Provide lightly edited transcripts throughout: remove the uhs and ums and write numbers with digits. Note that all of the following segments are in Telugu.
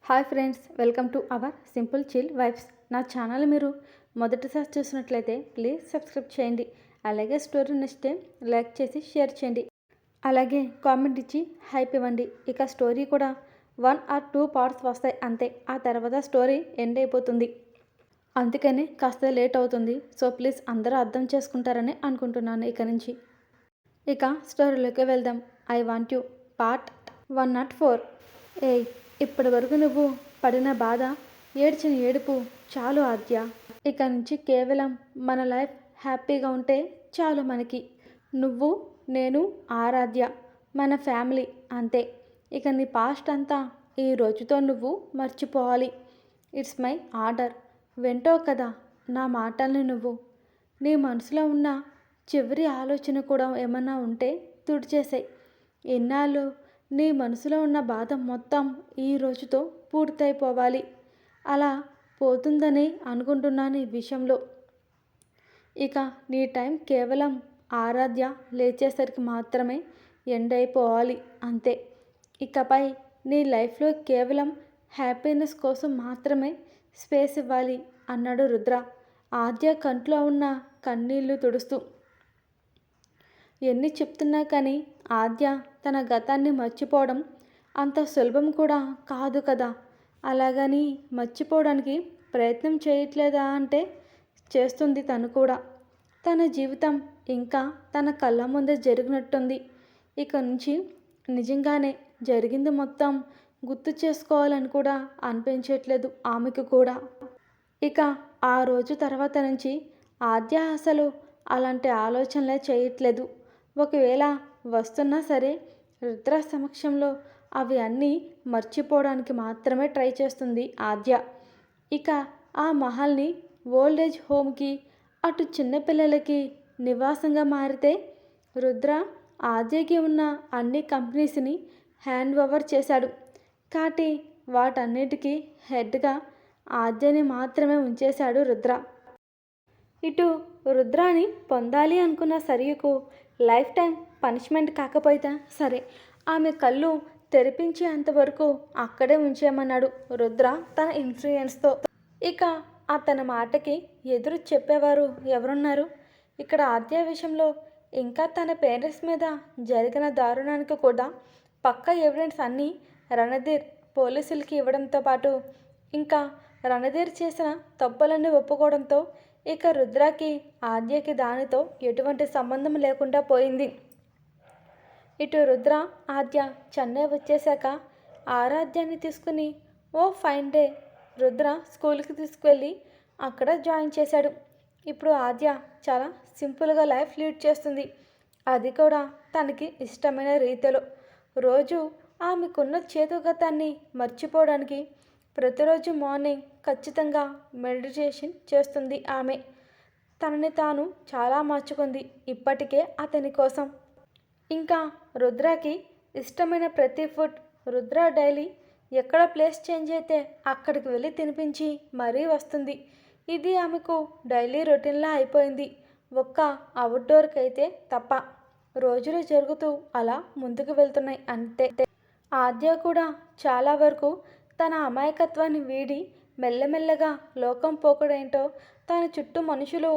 Hi friends, welcome to our simple chill vibes. నా ఛానల్ మీరు మొదటిసారి చూసినట్లయితే ప్లీజ్ సబ్స్క్రైబ్ చేయండి. అలాగే స్టోరీ నచ్చితే లైక్ చేసి షేర్ చేయండి. అలాగే కామెంట్ ఇచ్చి హైప్ ఇవ్వండి. ఇక స్టోరీ కూడా 1 or 2 పార్ట్స్ వస్తాయి అంతే. ఆ తర్వాత స్టోరీ ఎండ్ అయిపోతుంది. అందుకని కాస్త లేట్ అవుతుంది. సో ప్లీజ్ అందరూ అర్థం చేసుకుంటారని అనుకుంటున్నాను ఇక నుంచి. ఇక స్టోరీలోకి వెళ్దాం. I want you part 104. ఇప్పటి వరకు నువ్వు పడిన బాధ, ఏడ్చిన ఏడుపు చాలు ఆద్య. ఇక నుంచి కేవలం మన లైఫ్ హ్యాపీగా ఉంటే చాలు మనకి. నువ్వు, నేను, ఆరాధ్య, మన ఫ్యామిలీ అంతే. ఇక నీ పాస్ట్ అంతా ఈ రోజుతో నువ్వు మర్చిపోవాలి. It's my order. వింటావు కదా నా మాటల్ని నువ్వు? నీ మనసులో ఉన్న చివరి ఆలోచన కూడా ఏమన్నా ఉంటే తుడిచేసాయి. ఎన్నాళ్ళు నీ మనసులో ఉన్న బాధ మొత్తం ఈ రోజుతో పూర్తయిపోవాలి. అలా పోతుందని అనుకుంటున్నాను ఈ విషయంలో. ఇక నీ టైం కేవలం ఆరాధ్య లేచేసరికి మాత్రమే ఎండ్ అయిపోవాలి అంతే. ఇకపై నీ లైఫ్లో కేవలం హ్యాపీనెస్ కోసం మాత్రమే స్పేస్ ఇవ్వాలి అన్నాడు రుద్ర ఆద్య కంట్లో ఉన్న కన్నీళ్లు తుడుస్తూ. ఎన్ని చెప్తున్నా కానీ ఆద్య తన గతాన్ని మర్చిపోవడం అంత సులభం కూడా కాదు కదా. అలాగని మర్చిపోవడానికి ప్రయత్నం చేయట్లేదా అంటే చేస్తుంది తను కూడా. తన జీవితం ఇంకా తన కళ్ళ ముందే జరిగినట్టుంది. ఇక నుంచి నిజంగానే జరిగింది మొత్తం గుర్తు చేసుకోవాలని కూడా అనిపించట్లేదు ఆమెకు కూడా. ఇక ఆ రోజు తర్వాత నుంచి ఆద్య అసలు అలాంటి ఆలోచనలే చేయట్లేదు. ఒకవేళ వస్తున్నా సరే రుద్ర సమక్షంలో అవి అన్నీ మర్చిపోవడానికి మాత్రమే ట్రై చేస్తుంది ఆద్య. ఇక ఆ మహల్ని ఓల్డేజ్ హోమ్కి, అటు చిన్నపిల్లలకి నివాసంగా మారితే రుద్ర ఆద్యకి ఉన్న అన్ని కంపెనీస్ని హ్యాండ్ ఓవర్ చేశాడు. కాబట్టి వాటన్నిటికీ హెడ్గా ఆద్యని మాత్రమే ఉంచేశాడు రుద్ర. ఇటు రుద్రాని పొందాలి అనుకున్న సరియుకు లైఫ్ టైం పనిష్మెంట్ కాకపోయితే సరే ఆమె కళ్ళు తెరిపించేంతవరకు అక్కడే ఉంచేయమన్నాడు రుద్ర తన ఇన్ఫ్లుయెన్స్తో. ఇక అతని మాటకి ఎదురు చెప్పేవారు ఎవరున్నారు? ఇక్కడ ఆద్య విషయంలో ఇంకా తన పేరెంట్స్ మీద జరిగిన దారుణానికి కూడా పక్కా ఎవిడెన్స్ అన్నీ రణధీర్ పోలీసులకి ఇవ్వడంతో పాటు ఇంకా రణధీర్ చేసిన తప్పులన్నీ ఒప్పుకోవడంతో ఇక రుద్రకి ఆద్యకి దానితో ఎటువంటి సంబంధం లేకుండా పోయింది. ఇటు రుద్ర ఆద్య చెన్నై వచ్చేశాక ఆరాధ్యాన్ని తీసుకుని ఓ ఫైన్ డే రుద్ర స్కూల్కి తీసుకువెళ్ళి అక్కడ జాయిన్ చేశాడు. ఇప్పుడు ఆద్య చాలా సింపుల్గా లైఫ్ లీడ్ చేస్తుంది. అది కూడా తనకి ఇష్టమైన రీతిలో. రోజు ఆమెకున్న చేతుగతాన్ని మర్చిపోవడానికి ప్రతిరోజు మార్నింగ్ ఖచ్చితంగా మెడిటేషన్ చేస్తుంది ఆమె. తనని తాను చాలా మార్చుకుంది ఇప్పటికే అతని కోసం. ఇంకా రుద్రకి ఇష్టమైన ప్రతి ఫుడ్ రుద్ర డైలీ ఎక్కడ ప్లేస్ చేంజ్ అయితే అక్కడికి వెళ్ళి తినిపించి మరీ వస్తుంది. ఇది ఆమెకు డైలీ రొటీన్లా అయిపోయింది. ఒక్క అవుట్డోర్కి అయితే తప్ప రోజులు జరుగుతూ అలా ముందుకు వెళ్తున్నాయి అంతే. ఆద్య కూడా చాలా వరకు తన అమాయకత్వాన్ని వీడి మెల్లమెల్లగా లోకం పోకడేంటో, తన చుట్టూ మనుషులు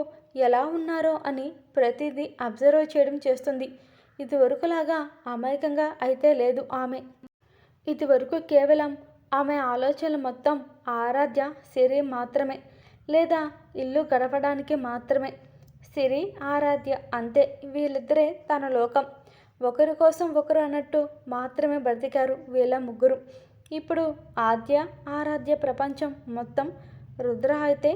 ఎలా ఉన్నారో అని ప్రతిదీ అబ్జర్వ్ చేయడం చేస్తుంది. ఇదివరకులాగా అమాయకంగా అయితే లేదు ఆమె. ఇదివరకు కేవలం ఆమె ఆలోచనలు మొత్తం ఆరాధ్య, సిరి మాత్రమే, లేదా ఇల్లు గడపడానికి మాత్రమే. సిరి, ఆరాధ్య అంతే. వీళ్ళిద్దరే తన లోకం. ఒకరి కోసం ఒకరు అన్నట్టు మాత్రమే బ్రతికారు వీళ్ళ ముగ్గురు. ఇప్పుడు ఆద్య, ఆరాధ్య ప్రపంచం మొత్తం రుద్ర అయితే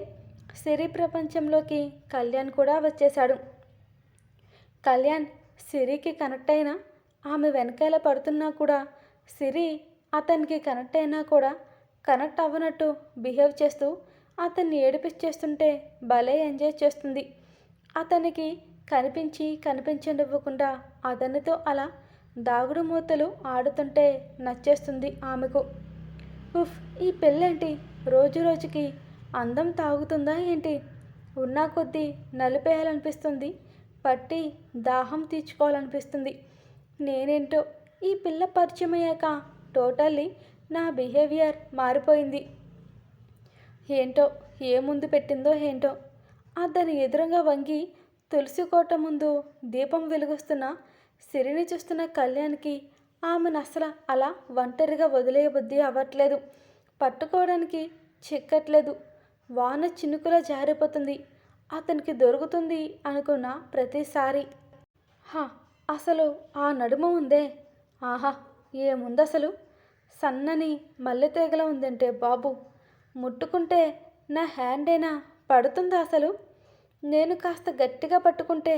సిరి ప్రపంచంలోకి కళ్యాణ్ కూడా వచ్చేశాడు. కళ్యాణ్ సిరికి కనెక్ట్ అయినా, ఆమె వెనకాల పడుతున్నా కూడా, సిరి అతనికి కనెక్ట్ అయినా కూడా కనెక్ట్ అవ్వనట్టు బిహేవ్ చేస్తూ అతన్ని ఏడిపించేస్తుంటే భలే ఎంజాయ్ చేస్తుంది. అతనికి కనిపించనివ్వకుండా అతనితో అలా దాగుడు మూతలు ఆడుతుంటే నచ్చేస్తుంది ఆమెకు. ఉఫ్, ఈ పెళ్ళేంటి రోజు రోజుకి అందం తాగుతుందా ఏంటి? ఉన్నా కొద్దీ నలిపేయాలనిపిస్తుంది, పట్టి దాహం తీర్చుకోవాలనిపిస్తుంది. నేనేంటో ఈ పిల్ల పరిచయం అయ్యాక టోటల్లీ నా బిహేవియర్ మారిపోయింది. ఏంటో ఏ ముందు పెట్టిందో ఏంటో. దాని ఎదురుగా వంగి తులసి కోట ముందు దీపం వెలుగుస్తున్న సిరిని చూస్తున్న కళ్యాణ్కి ఆమెను అసలు అలా ఒంటరిగా వదిలేయబుద్ధి అవ్వట్లేదు. పట్టుకోవడానికి చిక్కట్లేదు. వాన చినుకులా జారిపోతుంది. అతనికి దొరుకుతుంది అనుకున్న ప్రతిసారి. అసలు ఆ నడుమ ఉందే, ఆహా ఏముందసలు! సన్నని మల్లెతీగల ఉందంటే బాబు, ముట్టుకుంటే నా హ్యాండేనా పడుతుందా అసలు? నేను కాస్త గట్టిగా పట్టుకుంటే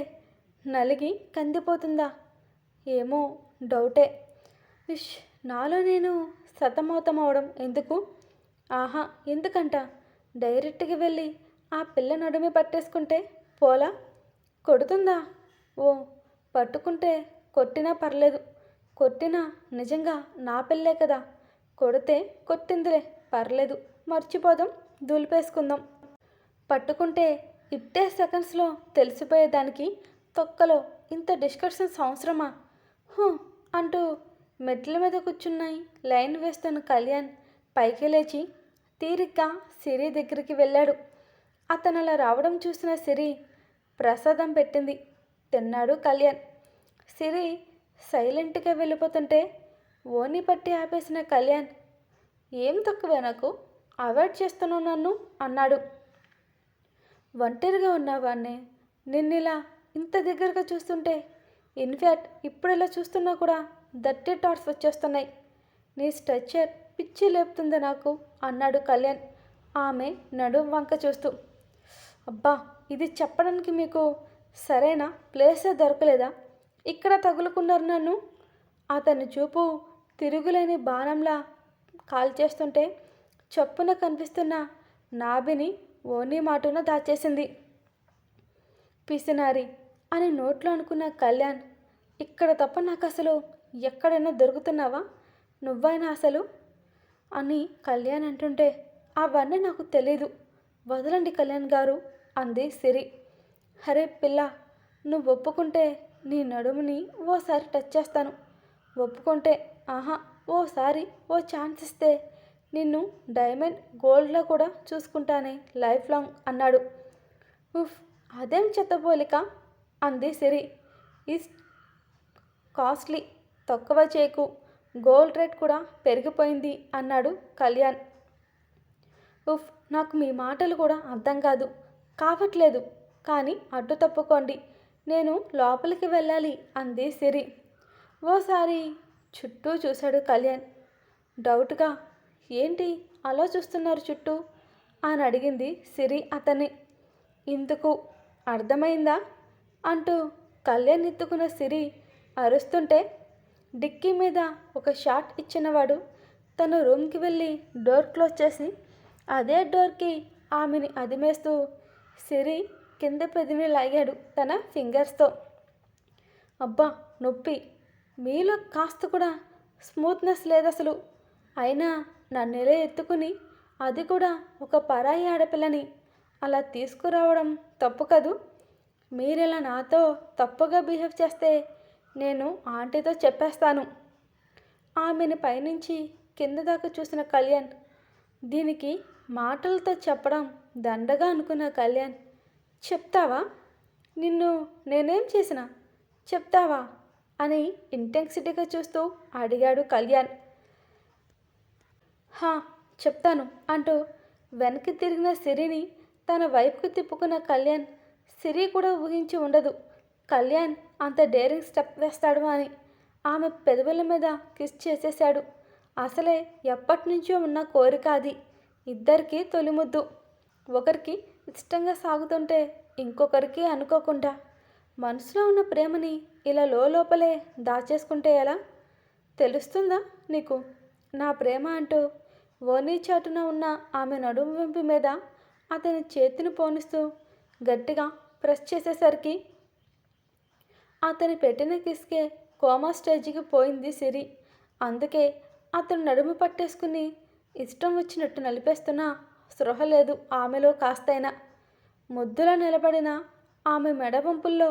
నలిగి కందిపోతుందా? ఏమో డౌటే. నాలో నేను సతమతమవడం ఎందుకు? ఎందుకంట డైరెక్ట్గా వెళ్ళి ఆ పిల్ల నడుమి పట్టేసుకుంటే పోలా? కొడుతుందా? ఓ పట్టుకుంటే కొట్టినా పర్లేదు. కొట్టినా నిజంగా నా పిల్లే కదా. కొడితే కొట్టిందిలే, పర్లేదు, మర్చిపోదాం, దులిపేసుకుందాం. పట్టుకుంటే ఇట్టే సెకండ్స్లో తెలిసిపోయేదానికి తొక్కలో ఇంత డిస్కషన్స్ అవసరమా? అంటూ మెట్ల మీద కూర్చున్నాయి లైన్ వేస్తున్న కళ్యాణ్ పైకి లేచి తీరిగ్గా సిరి దగ్గరికి వెళ్ళాడు. అతను అలా రావడం చూసిన సిరి ప్రసాదం పెట్టింది. తిన్నాడు కళ్యాణ్. సిరి సైలెంట్గా వెళ్ళిపోతుంటే ఓని పట్టి ఆపేసిన కళ్యాణ్, ఏం తక్కువే నాకు, అవాయిడ్ చేస్తున్నావు నన్ను అన్నాడు. ఒంటరిగా ఉన్నవాడిని నిన్నిలా ఇంత దగ్గరగా చూస్తుంటే, ఇన్ఫ్యాక్ట్ ఇప్పుడు ఇలా చూస్తున్నా కూడా దట్టి థాట్స్ వచ్చేస్తున్నాయి. నీ స్ట్రక్చర్ పిచ్చి లేపుతుంది నాకు అన్నాడు కళ్యాణ్ ఆమె నడుం వంక చూస్తూ. అబ్బా, ఇది చెప్పడానికి మీకు సరైన ప్లేసే దొరకలేదా? ఇక్కడ తగులుకున్నారు నన్ను. అతని చూపు తిరుగులేని బాణంలా కాల్చేస్తుంటే చప్పున కనిపిస్తున్న నాభిని ఓనీ మాటున దాచేసింది. పిసినారి అని నోట్లో అనుకున్న కళ్యాణ్, ఇక్కడ తప్ప నాకు అసలు ఎక్కడైనా దొరుకుతున్నావా నువ్వైనా అసలు అని కళ్యాణ్ అంటుంటే, అవన్నీ నాకు తెలీదు, వదలండి కళ్యాణ్ గారు అంది సిరి. హరే పిల్ల, నువ్వు ఒప్పుకుంటే నీ నడుముని ఓసారి టచ్ చేస్తాను. ఒప్పుకుంటే ఓసారి ఓ ఛాన్స్ ఇస్తే నిన్ను డైమండ్ గోల్డ్లో కూడా చూసుకుంటానే లైఫ్ లాంగ్ అన్నాడు. అదేం చెత్తపోలిక అంది సిరి. ఈస్ కాస్ట్లీ, తక్కువ చేయకు, గోల్డ్ రేట్ కూడా పెరిగిపోయింది అన్నాడు కళ్యాణ్. నాకు మీ మాటలు కూడా అర్థం కావట్లేదు, కానీ అడ్డు తప్పుకోండి, నేను లోపలికి వెళ్ళాలి అంది సిరి. ఓసారి చుట్టూ చూశాడు కళ్యాణ్ డౌట్గా. ఏంటి అలా చూస్తున్నారు చుట్టూ అని అడిగింది సిరి అతన్ని. ఇందుకు అర్థమైందా అంటూ కళ్యాణ్ ఎత్తుకున్న సిరి అరుస్తుంటే, డిక్కీ మీద ఒక షాట్ ఇచ్చినవాడు తన రూమ్కి వెళ్ళి డోర్ క్లోజ్ చేసి అదే డోర్కి ఆమెని అదిమేస్తూ సిరి కింద పెదిని లాగాడు తన ఫింగర్స్తో. అబ్బా నొప్పి, మీలో కాస్త కూడా స్మూత్నెస్ లేదసలు. అయినా నన్నెలా ఎత్తుకుని, అది కూడా ఒక పరాయి ఆడపిల్లని అలా తీసుకురావడం తప్పు కదూ. మీరిలా నాతో తప్పుగా బిహేవ్ చేస్తే నేను ఆంటీతో చెప్పేస్తాను. ఆమెను పైనుంచి కింద దాకా చూసిన కళ్యాణ్, దీనికి మాటలతో చెప్పడం దండగా అనుకున్న కళ్యాణ్, చెప్తావా? నిన్ను నేనేం చేసినా చెప్తావా అని ఇంటెన్సిటీగా చూస్తూ అడిగాడు కళ్యాణ్. చెప్తాను అంటూ వెనక్కి తిరిగిన సిరిని తన వైపుకు తిప్పుకున్న కళ్యాణ్, సిరి కూడా ఊహించి ఉండదు కళ్యాణ్ అంత డేరింగ్ స్టెప్ వేస్తాడు అని. ఆమె పెదవుల మీద కిస్ చేసేశాడు. అసలే ఎప్పటినుంచో ఉన్న కోరిక అది. ఇద్దరికీ తొలిముద్దు. ఒకరికి ఇష్టంగా సాగుతుంటే ఇంకొకరికి అనుకోకుండా. మనసులో ఉన్న ప్రేమని ఇలా లోపలే దాచేసుకుంటే ఎలా? తెలుస్తుందా నీకు నా ప్రేమ అంటూ ఓనీ చాటున ఉన్న ఆమె నడుము వెంపు మీద అతని చేతిని పోనిస్తూ గట్టిగా ప్రెస్ చేసేసరికి అతని పెట్టిన కిస్కే కోమా స్టేజ్కి పోయింది సిరి. అందుకే అతను నడుము పట్టేసుకుని ఇష్టం వచ్చినట్టు నలిపేస్తున్నా స్పృహ లేదు ఆమెలో కాస్తైనా. ముద్దులో నిలబడిన ఆమె మెడవంపుల్లో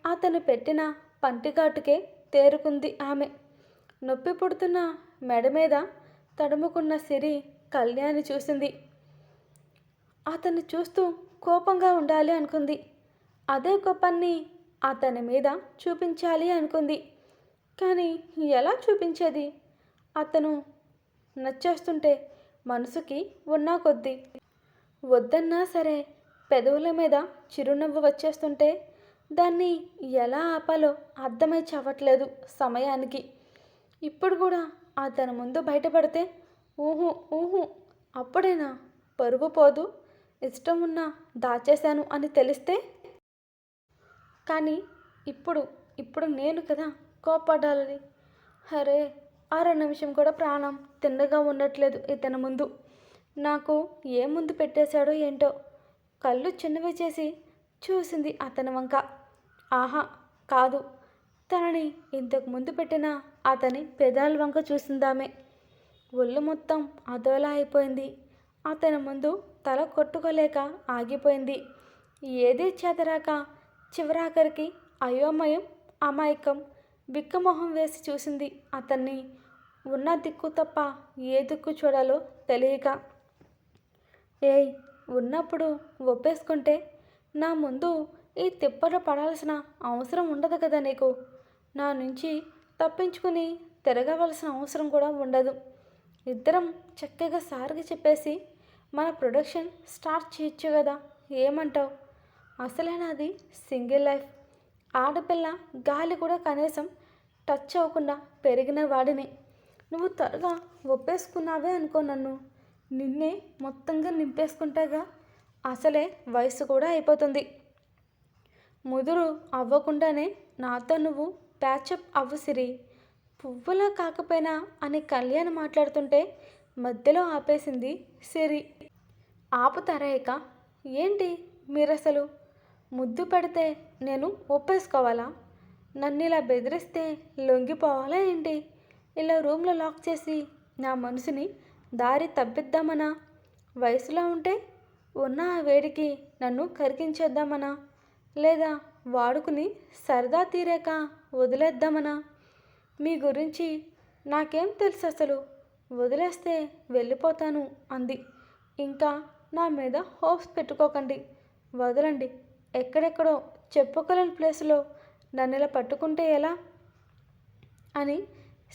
అతను పెట్టిన పంటిఘాటుకే తేరుకుంది ఆమె. నొప్పి పుడుతున్న మెడ మీద తడుముకున్న సిరి కళ్యాణ్ని చూసింది. అతన్ని చూస్తూ కోపంగా ఉండాలి అనుకుంది. అదే కోపాన్ని అతని మీద చూపించాలి అనుకుంది. కానీ ఎలా చూపించేది? అతను నచ్చేస్తుంటే మనసుకి ఉన్నా కొద్దీ వద్దన్నా సరే పెదవుల మీద చిరునవ్వు వచ్చేస్తుంటే దాన్ని ఎలా ఆపాలో అర్థమై చావట్లేదు సమయానికి. ఇప్పుడు కూడా అతని ముందు బయటపడితే ఊహు ఊహు అప్పుడైనా పరువు పోదు, ఇష్టం ఉన్నా దాచేశాను అని తెలిస్తే. కానీ ఇప్పుడు ఇప్పుడు నేను కదా కోప్పడాలి. అరే అర నిమిషం కూడా ప్రాణం తిన్నగా ఉండట్లేదు ఇతని ముందు. నాకు ఏ ముందు పెట్టేశాడో ఏంటో. కళ్ళు చిన్నవి చేసి చూసింది అతని వంక. ఆహా కాదు, తనని ఇంతకు ముందు పెట్టిన అతని పెదాల వంక చూసిందామే. ఒళ్ళు మొత్తం అదోలా అయిపోయింది. అతని ముందు తల కొట్టుకోలేక ఆగిపోయింది. ఏదీ చేతరాక చివరాఖరికి అయోమయం, అమాయకం, బిక్కమొహం వేసి చూసింది అతన్ని. ఉన్న దిక్కు తప్ప ఏ దిక్కు చూడాలో తెలియక. ఏయ్, ఉన్నప్పుడు ఒప్పేసుకుంటే నా ముందు ఈ తిప్పలు పడాల్సిన అవసరం ఉండదు కదా నీకు. నా నుంచి తప్పించుకుని తిరగవలసిన అవసరం కూడా ఉండదు. ఇద్దరం చక్కగా సార్కి చెప్పేసి మన ప్రొడక్షన్ స్టార్ట్ చేయొచ్చు కదా, ఏమంటావు? అసలే నాది సింగిల్ లైఫ్. ఆడపిల్ల గాలి కూడా కనీసం టచ్ అవ్వకుండా పెరిగిన వాడిని. నువ్వు త్వరగా ఒప్పేసుకున్నావే అనుకో, నన్ను నిన్నే మొత్తంగా నింపేసుకుంటాగా. అసలే వయసు కూడా అయిపోతుంది. ముదురు అవ్వకుండానే నాతో నువ్వు ప్యాచప్ అవ్వు సిరి. పువ్వులా కాకపోయినా అని కళ్యాణ్ మాట్లాడుతుంటే మధ్యలో ఆపేసింది సిరి. ఆపుతారా ఇక? ఏంటి మీరసలు? ముద్దు పెడితే నేను ఒప్పేసుకోవాలా? నన్ను ఇలా బెదిరిస్తే లొంగిపోవాలా ఏంటి? ఇలా రూమ్లో లాక్ చేసి నా మనసుని దారి తప్పిద్దామనా? వయసులో ఉంటే ఉన్న ఆ వేడికి నన్ను కరిగించేద్దామనా? లేదా వాడుకుని సరదా తీరాక వదిలేద్దామనా? మీ గురించి నాకేం తెలుసు అసలు? వదిలేస్తే వెళ్ళిపోతాను అంది. ఇంకా నా మీద హోప్స్ పెట్టుకోకండి, వదలండి. ఎక్కడెక్కడో చెప్పుకోలేని ప్లేస్లో నన్ను ఇలా పట్టుకుంటే ఎలా అని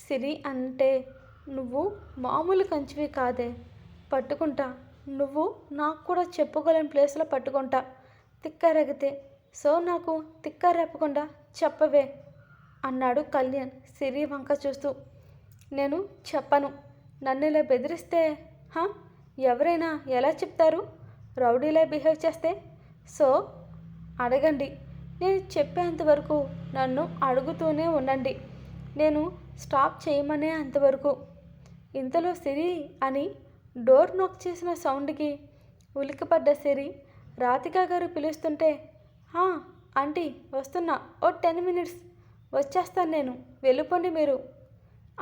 సిరి అంటే, నువ్వు మామూలు కంచివి కాదే, పట్టుకుంటా. నువ్వు నాకు కూడా చెప్పుకోలేని ప్లేస్లో పట్టుకుంటా తిక్కరగితే. సో నాకు తిక్క రేపకుండా చెప్పవే అన్నాడు కళ్యాణ్ సిరి వంక చూస్తూ. నేను చెప్పను. నన్ను ఇలా బెదిరిస్తే ఎవరైనా ఎలా చెప్తారు? రౌడీలా బిహేవ్ చేస్తే. సో అడగండి. నేను చెప్పేంతవరకు నన్ను అడుగుతూనే ఉండండి. నేను స్టాప్ చేయమనే అంతవరకు. ఇంతలో సిరి అని డోర్ నొక్ చేసిన సౌండ్కి ఉలికిపడ్డ సిరి రాధికా గారు పిలుస్తుంటే, ఆంటీ వస్తున్నా, ఓ 10 మినిట్స్ వచ్చేస్తాను నేను, వెళ్ళిపోండి మీరు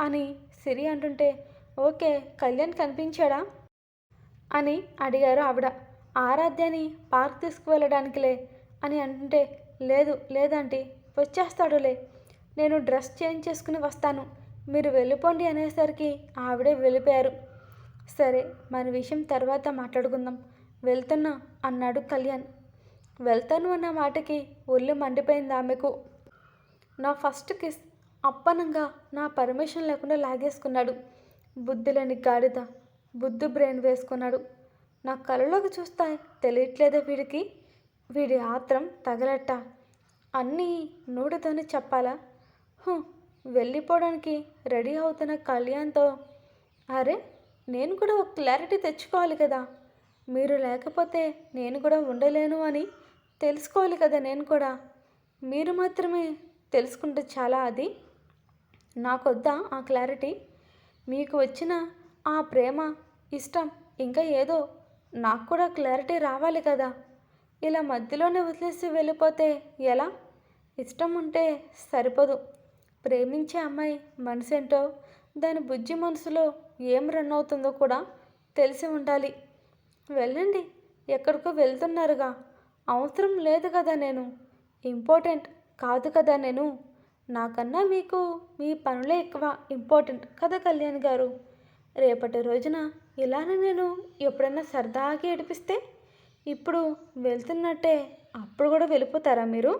అని సిరి అంటుంటే, ఓకే కళ్యాణ్ కనిపించాడా అని అడిగారు ఆవిడ. ఆరాధ్యని పార్క్ తీసుకువెళ్ళడానికిలే అని అంటుంటే, లేదంటీ వచ్చేస్తాడులే, నేను డ్రెస్ చేంజ్ చేసుకుని వస్తాను, మీరు వెళ్ళిపోండి అనేసరికి ఆవిడే వెళ్ళిపోయారు. సరే మన విషయం తర్వాత మాట్లాడుకుందాం, వెళ్తున్నా అన్నాడు కళ్యాణ్. వెళ్తాను అన్న మాటకి ఒళ్ళు మండిపోయింది ఆమెకు. నా ఫస్ట్ కిస్ అప్పనంగా నా పర్మిషన్ లేకుండా లాగేసుకున్నాడు. బుద్ధిలేని గాడిద, బుద్ధి బ్రెయిన్ వేసుకున్నాడు. నా కళ్ళలోకి చూస్తా తెలియట్లేదా వీడికి? వీడి ఆత్రం తగలట్ట. అన్నీ నూటితోనే చెప్పాలా? వెళ్ళిపోవడానికి రెడీ అవుతున్న కళ్యాణ్తో, అరే నేను కూడా ఒక క్లారిటీ తెచ్చుకోవాలి కదా. మీరు లేకపోతే నేను కూడా ఉండలేను అని తెలుసుకోవాలి కదా నేను కూడా. మీరు మాత్రమే తెలుసుకుంటే చాలా. అది నాకొద్దా ఆ క్లారిటీ? మీకు వచ్చిన ఆ ప్రేమ, ఇష్టం, ఇంకా ఏదో నాకు కూడా క్లారిటీ రావాలి కదా. ఇలా మధ్యలోనే వదిలేసి వెళ్ళిపోతే ఎలా? ఇష్టం ఉంటే సరిపోదు. ప్రేమించే అమ్మాయి మనసేంటో, దాని బుజ్జి మనసులో ఏం రన్ అవుతుందో కూడా తెలిసి ఉండాలి. వెళ్ళండి, ఎక్కడికో వెళ్తున్నారుగా. అవసరం లేదు కదా, నేను ఇంపార్టెంట్ కాదు కదా. నేను నాకన్నా మీకు మీ పనులే ఎక్కువ ఇంపార్టెంట్ కదా కళ్యాణ్ గారు. రేపటి రోజున ఇలానే నేను ఎప్పుడైనా సరదాగా ఏడిపిస్తే ఇప్పుడు వెళ్తున్నట్టే అప్పుడు కూడా వెళ్ళిపోతారా మీరు?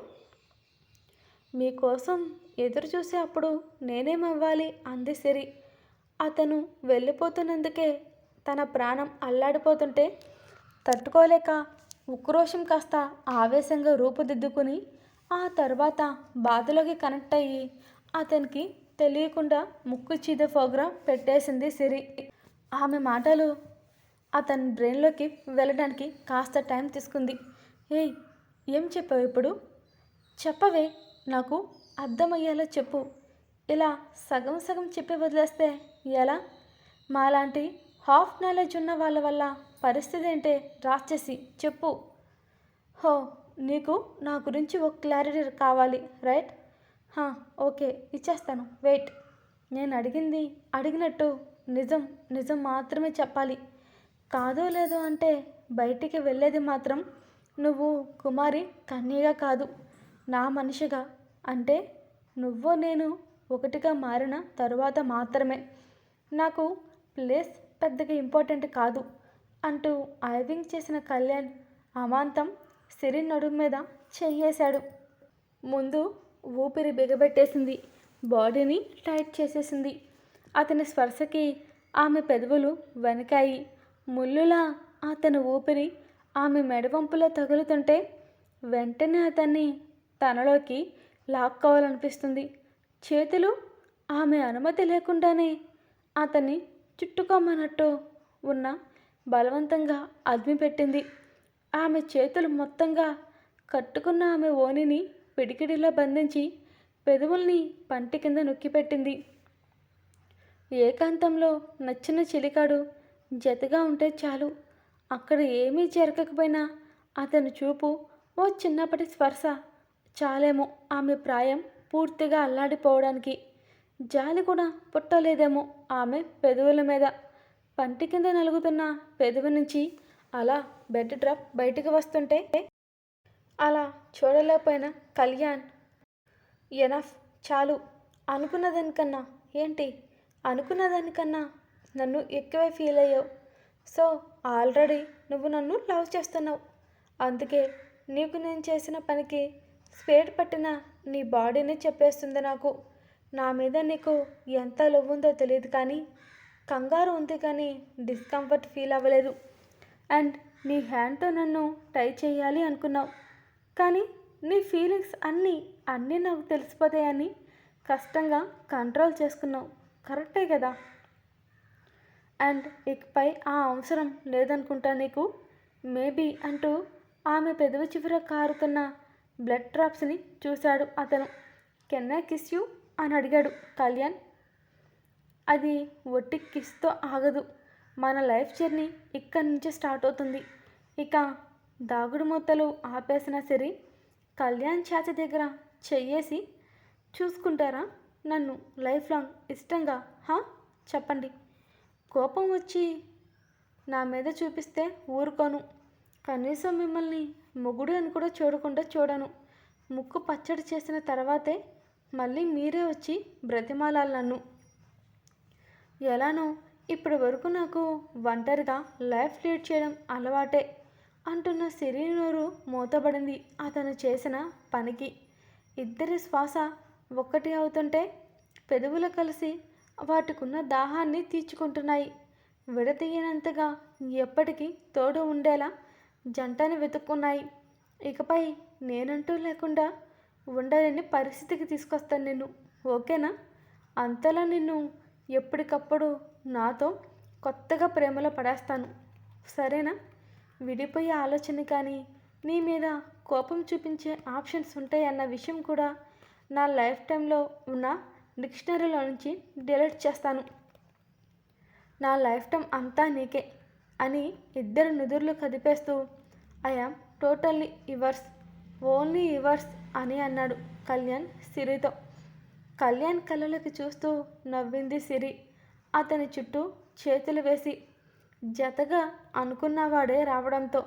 మీకోసం ఎదురు చూసే అప్పుడు నేనేమవ్వాలి అంది సిరి. అతను వెళ్ళిపోతున్నందుకే తన ప్రాణం అల్లాడిపోతుంటే తట్టుకోలేక ఉక్రోషం కాస్త ఆవేశంగా రూపుదిద్దుకుని ఆ తర్వాత బాధలోకి కనెక్ట్ అయ్యి అతనికి తెలియకుండా ముక్కు చీద ఫోగ్రా పెట్టేసింది సిరి. ఆమె మాటలు అతని బ్రెయిన్లోకి వెళ్ళడానికి కాస్త టైం తీసుకుంది. ఏయ్, ఏం చెప్పావు ఇప్పుడు? చెప్పవే, నాకు అర్థమయ్యేలా చెప్పు. ఇలా సగం సగం చెప్పి వదిలేస్తే ఎలా? మాలాంటి హాఫ్ నాలెడ్జ్ ఉన్న వాళ్ళ వల్ల పరిస్థితి ఏంటే రాక్షసి, చెప్పు. హో, నీకు నా గురించి ఒక క్లారిటీ కావాలి, రైట్? ఓకే, ఇచ్చేస్తాను, వెయిట్. నేను అడిగింది అడిగినట్టు నిజం నిజం మాత్రమే చెప్పాలి. కాదో లేదో అంటే బయటికి వెళ్ళేది మాత్రం నువ్వు కుమారి కన్యగా కాదు, నా మనిషిగా. అంటే నువ్వు నేను ఒకటిగా మారిన తరువాత మాత్రమే. నాకు ప్లేస్ పెద్దగా ఇంపార్టెంట్ కాదు అంటూ ఐవింగ్ చేసిన కళ్యాణ్ అమాంతం సిరి నడుము మీద చెయ్యేశాడు. ముందు ఊపిరి బిగబెట్టేసింది, బాడీని టైట్ చేసేసింది. అతని స్పర్శకి ఆమె పెదవులు వణికాయి. ముళ్ళులా అతని ఊపిరి ఆమె మెడవంపులో తగులుతుంటే వెంటనే అతన్ని తనలోకి లాక్కోవాలనిపిస్తుంది. చేతులు ఆమె అనుమతి లేకుండానే అతన్ని చుట్టుకోమన్నట్టు ఉన్న బలవంతంగా అదిమిపెట్టింది. ఆమె చేతులు మొత్తంగా కట్టుకున్న ఆమె ఓనిని పిడికిడిలో బంధించి పెదవుల్ని పంటి కింద నొక్కిపెట్టింది. ఏకాంతంలో నచ్చిన చిలికాడు జతగా ఉంటే చాలు. అక్కడ ఏమీ జరగకపోయినా అతని చూపు, ఓ చిన్నప్పటి స్పర్శ చాలేమో ఆమె ప్రాయం పూర్తిగా అల్లాడిపోవడానికి. జాలి కూడా పుట్టలేదేమో ఆమె పెదవుల మీద. పంటి కింద నలుగుతున్న పెదవి నుంచి అలా బెడ్ డ్రాప్ బయటికి వస్తుంటే అలా చూడలేకపోయిన కళ్యాణ్, ఎనఫ్, చాలు. అనుకున్నదానికన్నా ఏంటి, అనుకున్నదానికన్నా నన్ను ఎక్కువే ఫీల్ అయ్యావు. సో ఆల్రెడీ నువ్వు నన్ను లవ్ చేస్తున్నావు. అందుకే నీకు నేను చేసిన పనికి స్పేడ్ పట్టిన నీ బాడీని చెప్పేస్తుంది నాకు. నా మీద నీకు ఎంత లవ్ ఉందో తెలియదు, కానీ కంగారు ఉంది, కానీ డిస్కంఫర్ట్ ఫీల్ అవ్వలేదు. అండ్ నీ హ్యాండ్తో నన్ను టై చేయాలి అనుకున్నావు, కానీ నీ ఫీలింగ్స్ అన్నీ నాకు తెలిసిపోతాయని కష్టంగా కంట్రోల్ చేసుకున్నావు. కరెక్టే కదా? అండ్ ఇకపై ఆ అవసరం లేదనుకుంటా నీకు, మేబీ అంటూ ఆమె పెదవి చివర కారుతున్న బ్లడ్ డ్రాప్స్ని చూశాడు అతను. కెన్ ఐ కిస్ యూ అని అడిగాడు కళ్యాణ్. అది ఒట్టి కిస్తో ఆగదు. మన లైఫ్ జర్నీ ఇక్కడి నుంచి స్టార్ట్ అవుతుంది. ఇక దాగుడు మూతలు ఆపేసిన సిరి కళ్యాణ్ ఛాతి దగ్గర చెయ్యేసి, చూసుకుంటారా నన్ను లైఫ్ లాంగ్ ఇష్టంగా? చెప్పండి. కోపం వచ్చి నా మీద చూపిస్తే ఊరుకోను. కనీసం మిమ్మల్ని మొగుడు అని కూడా చూడకుండా చూడను. ముక్కు పచ్చడి చేసిన తర్వాతే మళ్ళీ మీరే వచ్చి బ్రతిమాలాలి నన్ను. ఎలానో ఇప్పటి వరకు నాకు ఒంటరిగా లైఫ్ లీడ్ చేయడం అలవాటే అంటున్న సిరి నోరు మూతబడింది అతను చేసిన పనికి. ఇద్దరి శ్వాస ఒక్కటి అవుతుంటే పెదవులు కలిసి వాటికున్న దాహాన్ని తీర్చుకుంటున్నాయి. విడతీయనంతగా ఎప్పటికీ తోడు ఉండేలా జంటని వెతుక్కున్నాయి. ఇకపై నేనంటూ లేకుండా ఉండలేని పరిస్థితికి తీసుకొస్తాను నిన్ను, ఓకేనా? అంతలా నిన్ను ఎప్పటికప్పుడు నాతో కొత్తగా ప్రేమలో పడేస్తాను, సరేనా? విడిపోయే ఆలోచన కానీ నీ మీద కోపం చూపించే ఆప్షన్స్ ఉంటాయన్న విషయం కూడా నా లైఫ్ టైంలో ఉన్న డిక్షనరీలో నుంచి డిలీట్ చేస్తాను. నా లైఫ్ టైం అంతా నీకే అని ఇద్దరు నుదుర్లు కదిపేస్తూ I am totally yours, only yours అని అన్నాడు కళ్యాణ్ సిరితో. కళ్యాణ్ కళ్ళలోకి చూస్తూ నవ్వింది సిరి అతని చుట్టూ చేతులు వేసి. జతగా అనుకున్నవాడే రావడంతో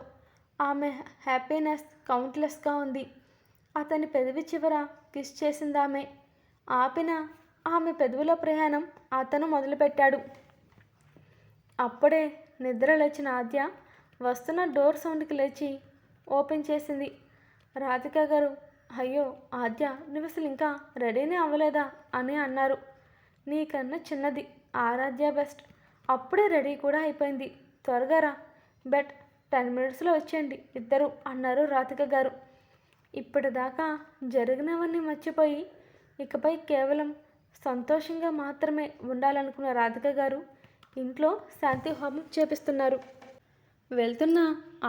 ఆమె హ్యాపీనెస్ కౌంట్లెస్గా ఉంది. అతని పెదవి చివర కిస్ చేసిందామె. ఆపిన ఆమె పెదవుల ప్రయాణం అతను మొదలుపెట్టాడు. అప్పుడే నిద్ర లేచిన ఆద్య వస్తున్న డోర్ సౌండ్కి లేచి ఓపెన్ చేసింది. రాధిక గారు, అయ్యో ఆద్య, నువ్వు అసలు ఇంకా రెడీనే అవ్వలేదా అని అన్నారు. నీకన్నా చిన్నది ఆరాధ్య బెస్ట్, అప్పుడే రెడీ కూడా అయిపోయింది, త్వరగా రా, బట్ 10 మినిట్స్లో వచ్చేయండి ఇద్దరు అన్నారు రాధిక గారు. ఇప్పటిదాకా జరిగినవన్నీ మర్చిపోయి ఇకపై కేవలం సంతోషంగా మాత్రమే ఉండాలనుకున్న రాధిక గారు ఇంట్లో శాంతి హోమం చేపిస్తున్నారు. వెళ్తున్న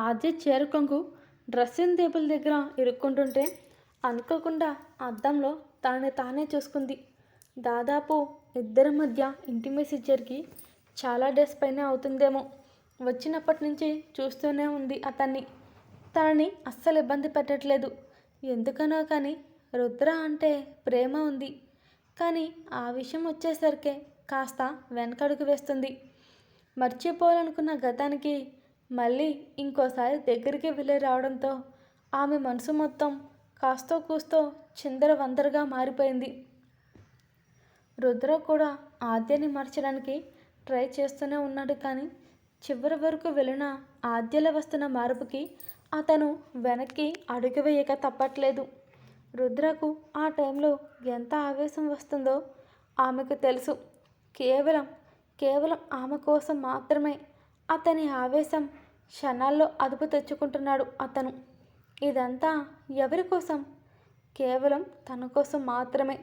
ఆద్య చేరుకొంగు డ్రెస్సింగ్ టేబుల్ దగ్గర ఇరుక్కుంటుంటే అనుకోకుండా అద్దంలో తనని తానే చూసుకుంది. దాదాపు ఇద్దరి మధ్య ఇంటిమేసీ జరిగి చాలా డేస్ పైనే అవుతుందేమో. వచ్చినప్పటి నుంచి చూస్తూనే ఉంది అతన్ని. తనని అస్సలు ఇబ్బంది పెట్టట్లేదు. ఎందుకనో కానీ రుద్ర అంటే ప్రేమ ఉంది, కానీ ఆ విషయం వచ్చేసరికి కాస్త వెనకడుగు వేస్తుంది. మర్చిపోవాలనుకున్న గతానికి మళ్ళీ ఇంకోసారి దగ్గరికి వెళ్ళి రావడంతో ఆమె మనసు మొత్తం కాస్తో కూస్తో చిందరవందరగా మారిపోయింది. రుద్ర కూడా ఆద్యని మార్చడానికి ట్రై చేస్తూనే ఉన్నాడు, కానీ చివరి వరకు వెళ్ళిన ఆద్యలో వస్తున్న మార్పుకి అతను వెనక్కి అడుగు వేయక తప్పట్లేదు. రుద్రకు ఆ టైంలో ఎంత ఆవేశం వస్తుందో ఆమెకు తెలుసు. కేవలం ఆమె కోసం మాత్రమే అతని ఆవేశం క్షణాల్లో అదుపు తెచ్చుకుంటున్నాడు అతను. ఇదంతా ఎవరి కోసం? కేవలం తన కోసం మాత్రమే.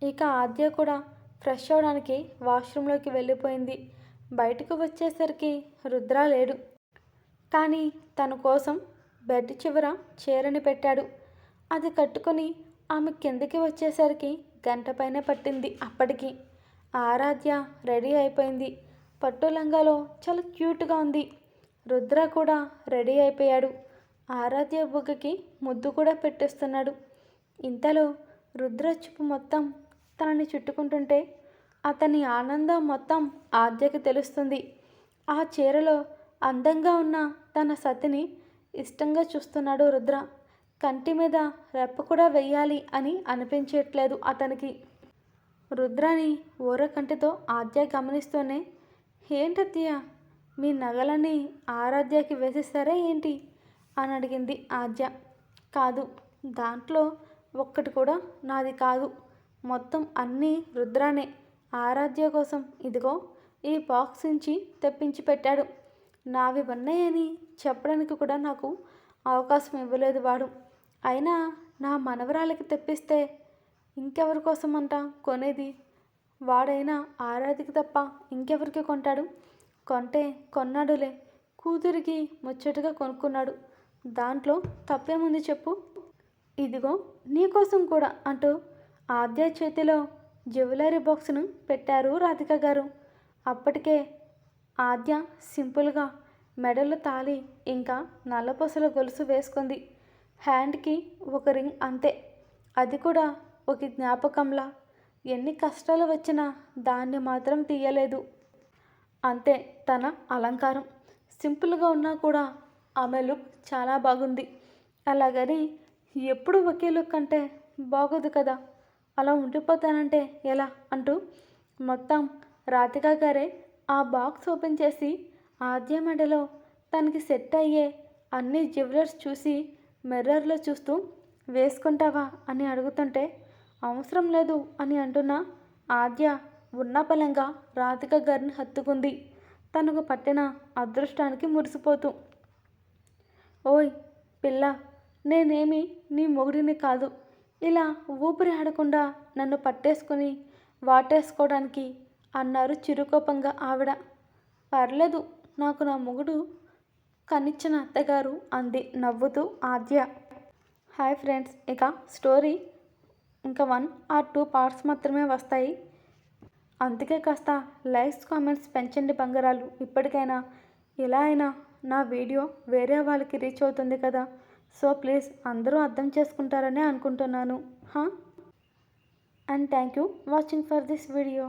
ఇక ఆద్య కూడా ఫ్రెష్ అవడానికి వాష్రూమ్లోకి వెళ్ళిపోయింది. బయటకు వచ్చేసరికి రుద్ర లేడు, కానీ తన కోసం బెడ్ చివర చీరని పెట్టాడు. అది కట్టుకొని ఆమె కిందకి వచ్చేసరికి గంట పైన పట్టింది. అప్పటికి ఆరాధ్య రెడీ అయిపోయింది. పట్టు లంగాలో చాలా క్యూట్గా ఉంది. రుద్ర కూడా రెడీ అయిపోయాడు. ఆరాధ్య బుగ్గకి ముద్దు కూడా పెట్టేస్తున్నాడు. ఇంతలో రుద్ర చూపు మొత్తం తనని చుట్టుకుంటుంటే అతని ఆనందం మొత్తం ఆద్యకి తెలుస్తుంది. ఆ చీరలో అందంగా ఉన్న తన సతిని ఇష్టంగా చూస్తున్నాడు రుద్ర. కంటి మీద రెప్ప కూడా వెయ్యాలి అని అనిపించట్లేదు అతనికి. రుద్రాని ఊరకంటితో ఆద్య గమనిస్తూనే, ఏంటత్తయ్య, మీ నగలని ఆరాధ్యకి వేసేస్తారా ఏంటి అని అడిగింది ఆద్య. కాదు, దాంట్లో ఒక్కటి కూడా నాది కాదు, మొత్తం అన్నీ రుద్రానే. ఆరాధ్య కోసం ఇదిగో ఈ బాక్స్ నుంచి తెప్పించి పెట్టాడు. నావి ఉన్నాయని చెప్పడానికి కూడా నాకు అవకాశం ఇవ్వలేదు వాడు. అయినా నా మనవరాలకి తెప్పిస్తే ఇంకెవరి కోసం అంట కొనేది? వాడైనా ఆరాధ్యకి తప్ప ఇంకెవరికి కొంటాడు? కొంటే కొన్నాడులే, కూతురికి ముచ్చటగా కొనుక్కున్నాడు. దాంట్లో తప్పేముంది చెప్పు? ఇదిగో నీకోసం కూడా అంటూ ఆద్య చేతిలో జ్యువెలరీ బాక్స్ను పెట్టారు రాధిక గారు. అప్పటికే ఆద్య సింపుల్గా మెడలో తాళి ఇంకా నల్లపూసల గొలుసు వేసుకుంది. హ్యాండ్కి ఒక రింగ్ అంతే, అది కూడా ఒక జ్ఞాపకంలా. ఎన్ని కష్టాలు వచ్చినా దాన్ని మాత్రం తీయలేదు. అంతే తన అలంకారం. సింపుల్గా ఉన్నా కూడా ఆమె లుక్ చాలా బాగుంది. అలాగని ఎప్పుడు ఒకే లుక్ అంటే బాగోదు కదా, అలా ఉండిపోతానంటే ఎలా అంటూ మొత్తం రాధిక గారే ఆ బాక్స్ ఓపెన్ చేసి ఆద్య మెడలో తనకి సెట్ అయ్యే అన్ని జ్యువెలర్స్ చూసి మిర్రర్లో చూస్తూ వేసుకుంటావా అని అడుగుతుంటే అవసరం లేదు అని అంటున్న ఆద్య ఉన్న బలంగా రాధిక గారిని హత్తుకుంది, తనకు పట్టిన అదృష్టానికి మురిసిపోతూ. ఓయ్ పిల్ల, నేనేమి నీ మొగుడిని కాదు, ఇలా ఊపిరి ఆడకుండా నన్ను పట్టేసుకుని వాటేసుకోవడానికి అన్నారు చిరుకోపంగా ఆవిడ. పర్లేదు, నాకు నా మొగుడు కనిచ్చిన అత్తగారు అంది నవ్వుతూ ఆద్య. హాయ్ ఫ్రెండ్స్, ఇక స్టోరీ ఇంకా 1 or 2 పార్ట్స్ మాత్రమే వస్తాయి. అందుకే కాస్త లైక్స్ కామెంట్స్ పెంచండి బంగారాలు. ఇప్పటికైనా ఇలా అయినా నా వీడియో వేరే వాళ్ళకి రీచ్ అవుతుంది కదా, సో ప్లీజ్ అందరూ అర్థం చేసుకుంటారని అనుకుంటున్నాను. And thank you watching for this video.